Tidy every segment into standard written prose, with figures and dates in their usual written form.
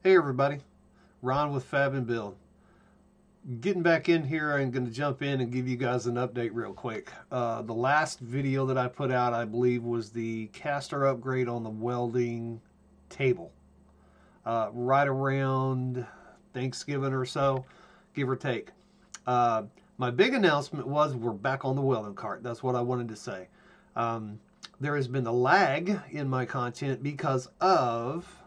Hey everybody, Ron with Fab and Build. Getting back in here, I'm going to jump in and give you guys an update real quick. The last video that I put out, I believe, was the caster upgrade on the welding table. Right around Thanksgiving or so, give or take. Uh, my big announcement was we're back on the welding cart. That's what I wanted to say. Um, there has been a lag in my content because of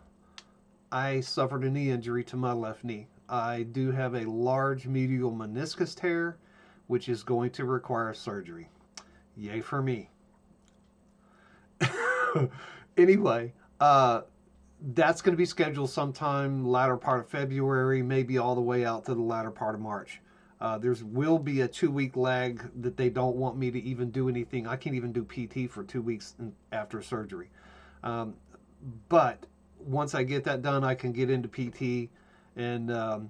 I suffered a knee injury to my left knee. I do have a large medial meniscus tear, which is going to require surgery. Yay for me. Anyway, that's going to be scheduled sometime latter part of February, maybe all the way out to the latter part of March. There will be a 2 week lag that they don't want me to even do anything. I can't even do PT for 2 weeks after surgery. Um, but once I get that done, I can get into PT and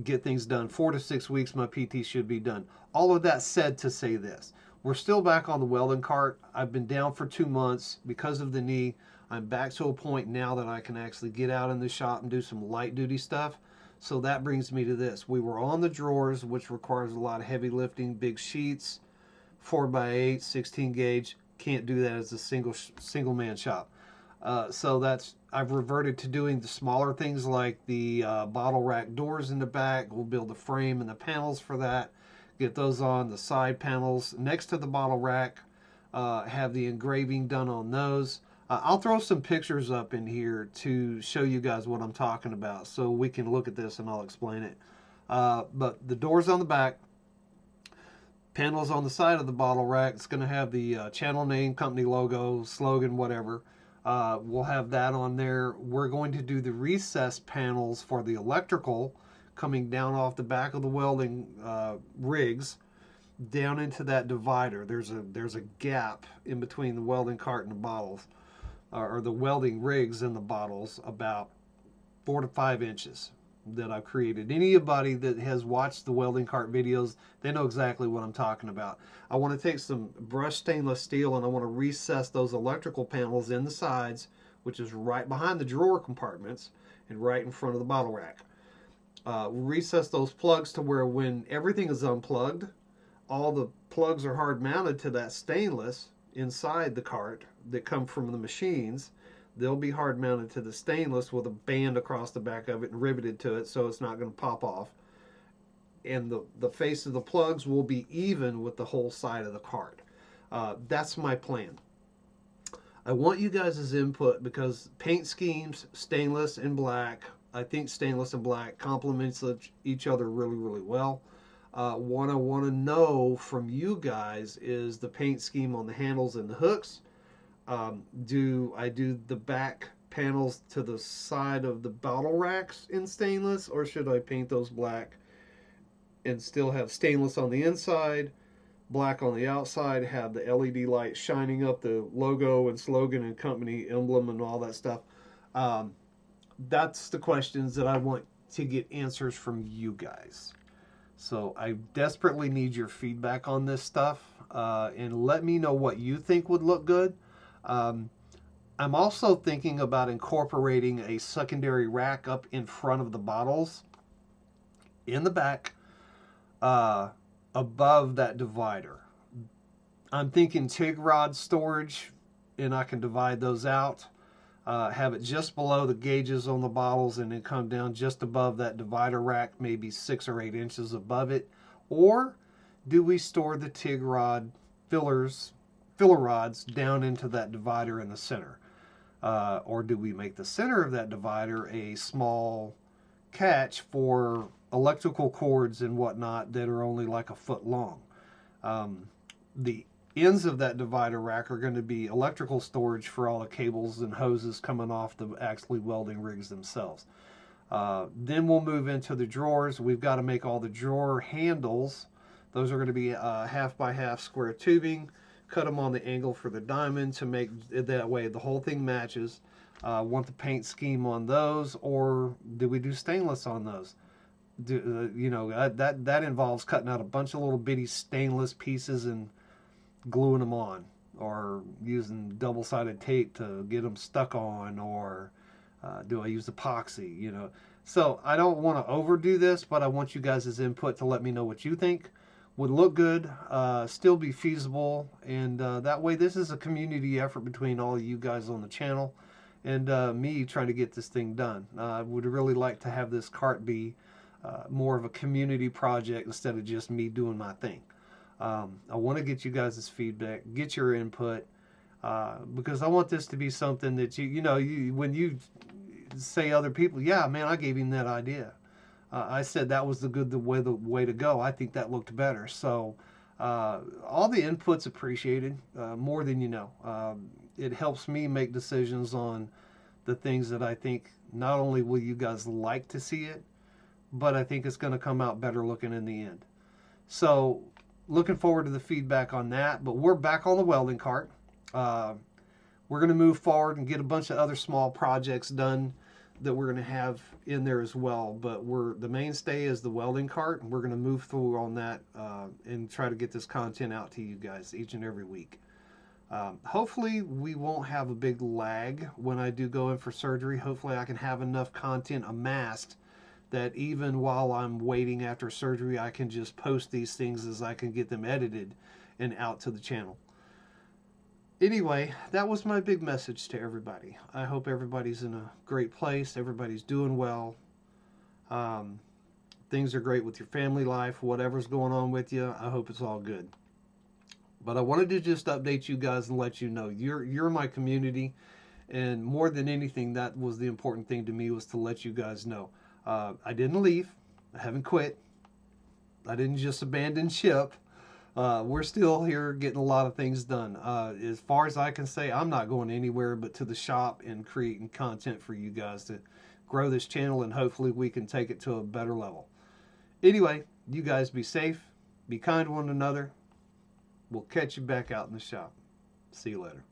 get things done. 4 to 6 weeks, my PT should be done. All of that said to say this. We're still back on the welding cart. I've been down for 2 months because of the knee. I'm back to a point now that I can actually get out in the shop and do some light duty stuff. So that brings me to this. We were on the drawers, which requires a lot of heavy lifting, big sheets, 4x8, 16 gauge. Can't do that as a single man shop. So I've reverted to doing the smaller things like the bottle rack doors in the back. We'll build the frame and the panels for that. Get those on the side panels next to the bottle rack. Have the engraving done on those. I'll throw some pictures up in here to show you guys what I'm talking about so we can look at this and I'll explain it. But the doors on the back, panels on the side of the bottle rack. It's going to have the channel name, company logo, slogan, whatever. We'll have that on there. We're going to do the recessed panels for the electrical coming down off the back of the welding rigs down into that divider. There's a gap in between the welding cart and the bottles, or the welding rigs and the bottles, about 4 to 5 inches that I've created. Anybody that has watched the welding cart videos, they know exactly what I'm talking about. I want to take some brushed stainless steel and I want to recess those electrical panels in the sides, which is right behind the drawer compartments and right in front of the bottle rack. Recess those plugs to where when everything is unplugged, all the plugs are hard mounted to that stainless inside the cart that come from the machines. They'll be hard mounted to the stainless with a band across the back of it and riveted to it so it's not going to pop off. And the face of the plugs will be even with the whole side of the cart. That's my plan. I want you guys' input because paint schemes, stainless and black, I think stainless and black complements each other really, really well. What I want to know from you guys is the paint scheme on the handles and the hooks. Do I do the back panels to the side of the bottle racks in stainless, or should I paint those black and still have stainless on the inside, black on the outside, have the LED light shining up the logo and slogan and company emblem and all that stuff? That's the questions that I want to get answers from you guys. So I desperately need your feedback on this stuff, and let me know what you think would look good. I'm also thinking about incorporating a secondary rack up in front of the bottles in the back, above that divider. I'm thinking TIG rod storage, and I can divide those out. Have it just below the gauges on the bottles and then come down just above that divider rack, maybe 6 or 8 inches above it. Or do we store the TIG rod filler rods down into that divider in the center? Or do we make the center of that divider a small catch for electrical cords and whatnot that are only like a foot long? The ends of that divider rack are going to be electrical storage for all the cables and hoses coming off the actually welding rigs themselves. Then we'll move into the drawers. We've got to make all the drawer handles. Those are going to be 1/2 by 1/2 square tubing. Cut them on the angle for the diamond to make it that way the whole thing matches. Want the paint scheme on those, or do we do stainless on those? That involves cutting out a bunch of little bitty stainless pieces and gluing them on, or using double-sided tape to get them stuck on, or Do I use epoxy? You know, so I don't want to overdo this, but I want you guys' input to let me know what you think would look good, still be feasible, and that way this is a community effort between all of you guys on the channel and me trying to get this thing done. I would really like to have this cart be more of a community project instead of just me doing my thing. I want to get you guys' feedback, get your input, because I want this to be something that when you say other people, yeah, man, I gave him that idea. I said that was the way to go. I think that looked better. So all the input's appreciated, more than you know. It helps me make decisions on the things that I think not only will you guys like to see it, but I think it's going to come out better looking in the end. So looking forward to the feedback on that. But we're back on the welding cart. We're going to move forward and get a bunch of other small projects done that we're going to have in there as well. But the mainstay is the welding cart, and we're going to move through on that and try to get this content out to you guys each and every week. Hopefully we won't have a big lag when I do go in for surgery. Hopefully I can have enough content amassed that even while I'm waiting after surgery, I can just post these things as I can get them edited and out to the channel. Anyway, that was my big message to everybody. I hope everybody's in a great place. Everybody's doing well. Things are great with your family life. Whatever's going on with you, I hope it's all good. But I wanted to just update you guys and let you know you're my community. And more than anything, that was the important thing to me, was to let you guys know. I didn't leave. I haven't quit. I didn't just abandon ship. We're still here getting a lot of things done. As far as I can say, I'm not going anywhere but to the shop and creating content for you guys to grow this channel, and hopefully we can take it to a better level. Anyway, you guys be safe, be kind to one another. We'll catch you back out in the shop. See you later.